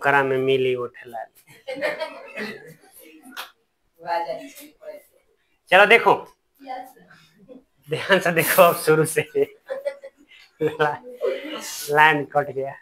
करा में मिली वो ठेला। चलो देखो ध्यान से देखो, अब शुरू से लाइन कट गया।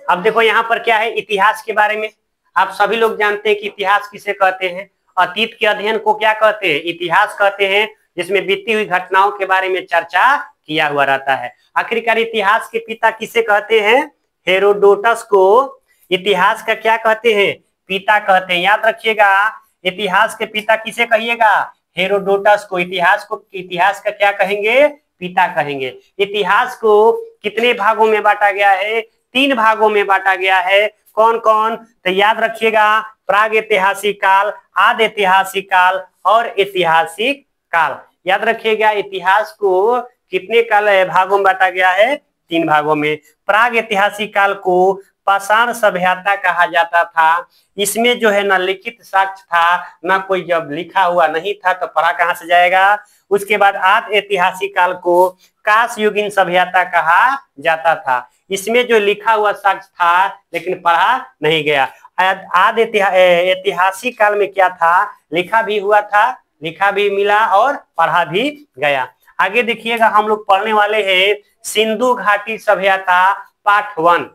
अब देखो यहाँ पर क्या है, इतिहास के बारे में आप सभी लोग जानते हैं कि इतिहास किसे कहते हैं। अतीत के अध्ययन को क्या कहते हैं, इतिहास कहते हैं, जिसमें बीती हुई घटनाओं के बारे में चर्चा किया हुआ रहता है। आखिरकार इतिहास के पिता किसे कहते हैं, हेरोडोटस को इतिहास का क्या कहते हैं, पिता कहते हैं। याद रखिएगा, इतिहास के पिता किसे कहिएगा, हेरोडोटस को। इतिहास का क्या कहेंगे, पिता कहेंगे। इतिहास को कितने भागों में बांटा गया है, 3 भागों में बांटा गया है। कौन कौन, तो याद रखिएगा, प्राग ऐतिहासिक काल, आदि ऐतिहासिक काल और ऐतिहासिक काल। याद रखिएगा, इतिहास को कितने काल भागों में बांटा गया है, 3 भागों में। प्राग ऐतिहासिक काल को पाषाण सभ्यता कहा जाता था। इसमें जो है न लिखित साक्ष्य था, न कोई जब लिखा हुआ नहीं था तो पढ़ा कहां से जाएगा। उसके बाद आदि ऐतिहासिक काल को काश युगीन सभ्यता कहा जाता था। इसमें जो लिखा हुआ साक्ष्य था लेकिन पढ़ा नहीं गया। आदि ऐतिहासिक काल में क्या था, लिखा भी हुआ था, लिखा भी मिला और पढ़ा भी गया। आगे देखिएगा, हम लोग पढ़ने वाले हैं सिंधु घाटी सभ्यता पार्ट 1।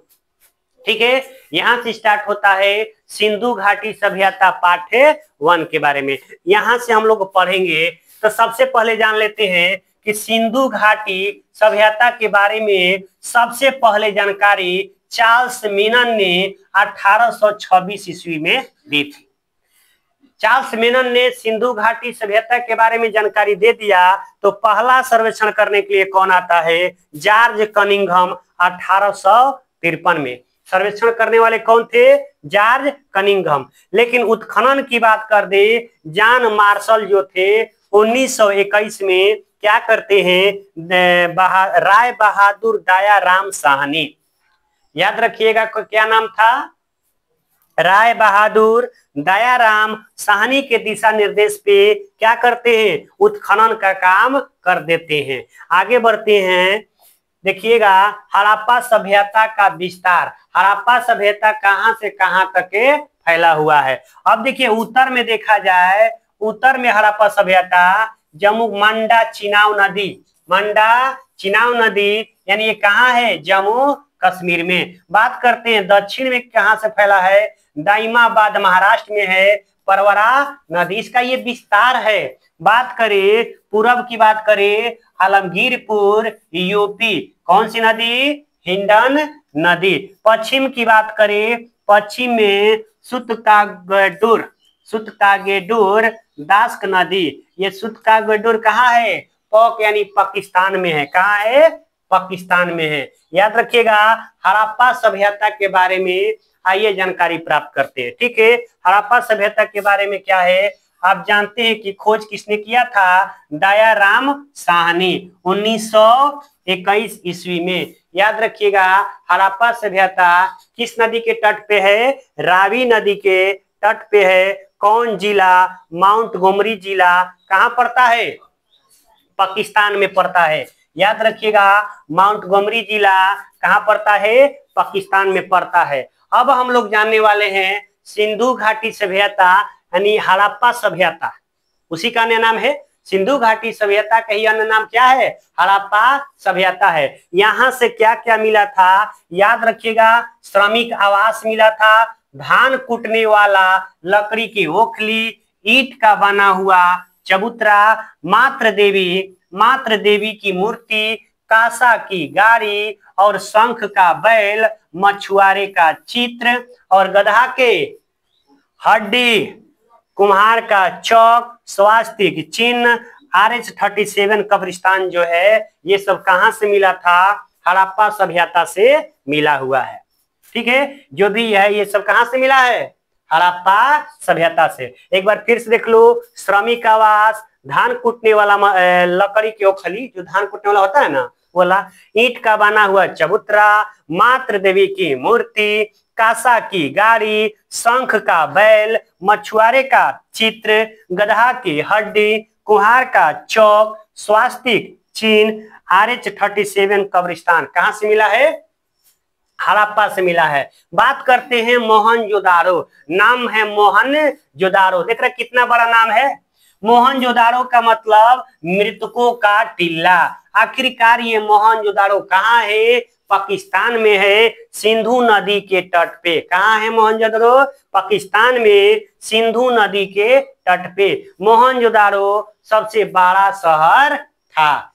ठीक है, यहां से स्टार्ट होता है सिंधु घाटी सभ्यता पार्ट 1 के बारे में। यहां से हम लोग पढ़ेंगे। तो सबसे पहले जान लेते हैं कि सिंधु घाटी सभ्यता के बारे में सबसे पहले जानकारी चार्ल्स मेनन ने 1826 ईस्वी में दी थी। चार्ल्स मेनन ने सिंधु घाटी सभ्यता के बारे में जानकारी दे दिया। तो पहला सर्वेक्षण करने के लिए कौन आता है, जॉर्ज कनिंघम 1853 में। सर्वेक्षण करने वाले कौन थे, जॉर्ज कनिंघम। लेकिन उत्खनन की बात कर दे, जॉन मार्शल जो थे 1921 में क्या करते हैं, राय बहादुर दया राम साहनी। याद रखिएगा क्या नाम था, राय बहादुर दयाराम साहनी के दिशा निर्देश पे क्या करते हैं, उत्खनन का काम कर देते हैं। आगे बढ़ते हैं, देखिएगा हड़प्पा सभ्यता का विस्तार। हड़प्पा सभ्यता कहां से कहां तक फैला हुआ है। अब देखिए उत्तर में देखा जाए, उत्तर में हड़प्पा सभ्यता जम्मू मंडा चिनाव नदी, मंडा चिनाव नदी यानी ये कहाँ है, जम्मू कश्मीर में। बात करते हैं दक्षिण में कहां से फैला है, दाइमाबाद महाराष्ट्र में है, परवरा नदी, इसका ये विस्तार है। बात करें पूर्व की, बात करें आलमगीरपुर यूपी, कौन सी नदी, हिंडन नदी। पश्चिम की बात करें, पश्चिम में सुतकागेडुर दास्क नदी। ये सुतकागेडुर कहाँ है, पॉक यानी पाकिस्तान में है। कहाँ है, पाकिस्तान में है। याद रखिएगा, हड़प्पा सभ्यता के बारे में आइए जानकारी प्राप्त करते हैं। ठीक है, हड़प्पा सभ्यता के बारे में क्या है, आप जानते हैं कि खोज किसने किया था, दयाराम साहनी 1921 ईस्वी में। याद रखिएगा, हड़प्पा सभ्यता किस नदी के तट पे है, रावी नदी के तट पे है। कौन जिला, माउंटगोमरी जिला कहाँ पड़ता है, पाकिस्तान में पड़ता है। याद रखिएगा, माउंटगोमरी जिला कहाँ पड़ता है, पाकिस्तान में पड़ता है। अब हम लोग जानने वाले हैं सिंधु घाटी सभ्यता यानी हड़प्पा सभ्यता, उसी का अन्य नाम है सिंधु घाटी सभ्यता का ही अन्य नाम क्या है, हड़प्पा सभ्यता है। यहाँ से क्या क्या मिला था, याद रखिएगा, श्रमिक आवास मिला था, धान कूटने वाला लकड़ी की ओखली, ईंट का बना हुआ चबूतरा, मात्र देवी की मूर्ति, कासा की गाड़ी और शंख का बैल, मछुआरे का चित्र और गधा के हड्डी, कुम्हार का चौक, स्वास्तिक चिन्ह, RH-37 कब्रिस्तान जो है, ये सब कहां से मिला था, हड़प्पा सभ्यता से मिला हुआ है। ठीक है, जो भी है ये सब कहां से मिला है, हड़प्पा सभ्यता से। एक बार फिर से देख लो, श्रमिक आवास, धान कूटने वाला लकड़ी की ओखली, जो धान कूटने वाला होता है ना वाला, ईंट का बना हुआ चबूतरा, मात्र देवी की मूर्ति, कासा की गाड़ी, शंख का बैल, मछुआरे का चित्र, गधा की हड्डी, कुम्हार का चौक, स्वास्तिक चिन्ह, RH-37 कब्रिस्तान कहां से मिला है, हड़प्पा से मिला है। बात करते हैं मोहनजोदारो, नाम है मोहनजोदारो। देख रहे कितना बड़ा नाम है। मोहनजोदारो का मतलब मृतकों का टीला। आखिरकार ये मोहनजोदारो कहाँ है? पाकिस्तान में है, सिंधु नदी के तट पे। कहाँ है मोहनजोदारो? पाकिस्तान में सिंधु नदी के तट पे। मोहनजोदारो सबसे बड़ा शहर था।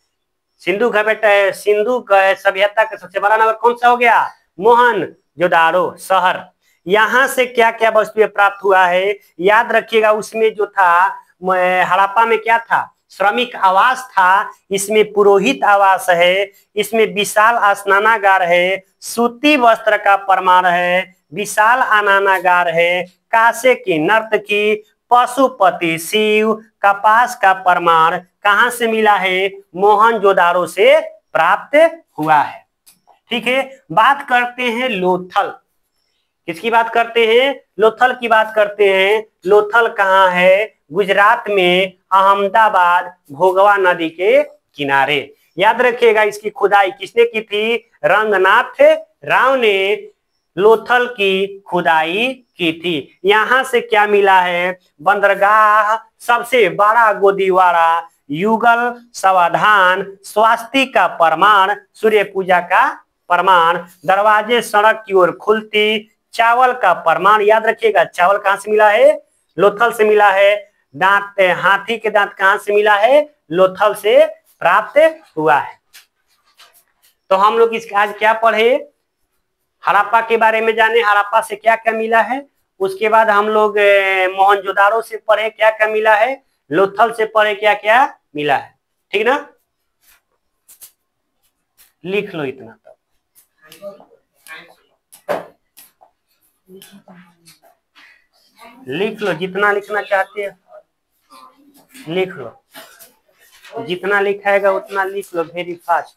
सिंधु का बेटा, सिंधु का सभ्यता का सबसे बड़ा नगर कौन सा हो गया? मोहनजोदारो शहर। यहाँ से क्या क्या वस्तुएं प्राप्त हुआ है याद रखिएगा। उसमें जो था हड़प्पा में क्या था? श्रमिक आवास था, इसमें पुरोहित आवास है, इसमें विशाल स्नानागार है, सूती वस्त्र का प्रमाण है, विशाल अनानागार है, कांसे की नर्तकी, पशुपति शिव, कपास का प्रमाण कहां से मिला है? मोहनजोदारो से प्राप्त हुआ है। ठीक है, बात करते हैं लोथल। किसकी बात करते हैं? लोथल की बात करते हैं। लोथल कहाँ है? गुजरात में अहमदाबाद भोगवा नदी के किनारे। याद रखिएगा इसकी खुदाई किसने की थी? रंगनाथ राव ने लोथल की खुदाई की थी। यहां से क्या मिला है? बंदरगाह, सबसे बड़ा गोदीवाड़ा, युगल समाधान, स्वास्ति का प्रमाण, सूर्य पूजा का प्रमाण, दरवाजे सड़क की ओर खुलती, चावल का प्रमाण। याद रखिएगा चावल कहां से मिला है? लोथल से मिला है। दांत, हाथी के दांत कहां से मिला है? लोथल से प्राप्त हुआ है। तो हम लोग इसके आज क्या पढ़े? हड़प्पा के बारे में जाने, हड़प्पा से क्या क्या मिला है। उसके बाद हम लोग मोहनजोदारो से पढ़े क्या क्या मिला है, लोथल से पढ़े क्या क्या मिला है। ठीक ना? लिख लो इतना तब। लिख लो जितना लिखना चाहते हो लिख लो, जितना लिखाएगा उतना लिख लो, वेरी फास्ट।